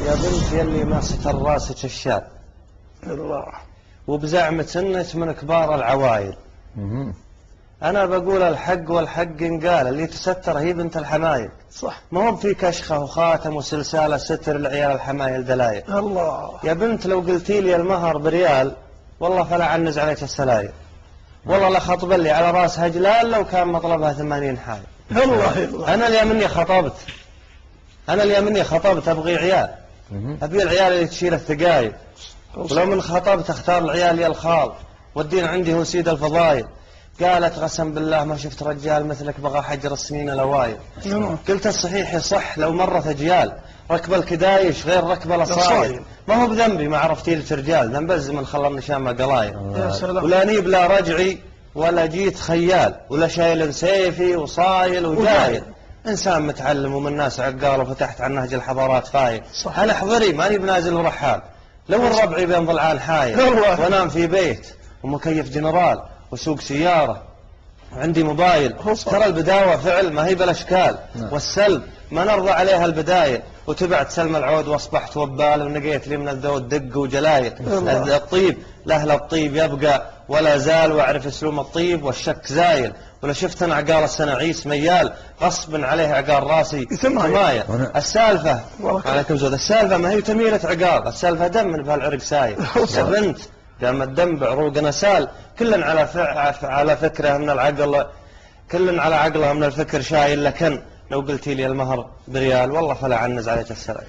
يا بنت يلي ماسك راسك الشاب الله وبزعمة انك من كبار العوايد. انا بقول الحق والحق انقال، اللي تستر هي بنت الحمايل. صح. ما هو في كشخة وخاتم وسلسالة ستر العيال الحمايل دلايل. الله يا بنت لو قلتي لي المهر بريال والله فلا عنز عليك السلايل، والله لا خطب لي على راسها جلال لو كان مطلبها 80 حايل. الله انا اللي مني خطبت ابغي عيال، ابي العيال اللي تشيل الثقايل، ولو من خطبت اختار العيال يا الخال، والدين عندي هو سيد الفضايل. قالت قسم بالله ما شفت رجال مثلك بغى حجر السنين الاوايل. قلت الصحيح يصح لو مرت اجيال، ركب الكدايش غير ركب الاصايل. ما هو بذنبي ما عرفتي لك رجال، ذنب الزمن خلى النشامه قلايل. ولا نيب لا رجعي ولا جيت خيال، ولا شايل سيفي وصايل وجايل. انسان متعلم ومن ناس عقال وفتحت عن نهج الحضارات فايل. انا حضري ماني بنازل ورحال، لو الربعي بين ضلعان حايل، وانام في بيت ومكيف جنرال وسوق سيارة وعندي موبايل. ترى البداوة فعل ما هي بالاشكال، والسلب ما نرضى عليها البدايل. وتبعت سلم العود واصبحت وبال، ونقيت لي من الذود دق وجلايل. الطيب لاهل الطيب يبقى ولا زال، واعرف اسلوم الطيب والشك زايل. ولا شفت انا عقال السنعيس ميال، غصب عليه عقال راسي حماية. السالفة عليكم زود، السالفة ما هي تميلة عقال، السالفة دم من بهالعرق سايل. يا بنت قام الدم بعروقنا سال، كل على فكره من العقل، كل على عقلها من الفكر شايل. لكن لو قلتي لي المهر بريال والله فلا عنز عليك السلام.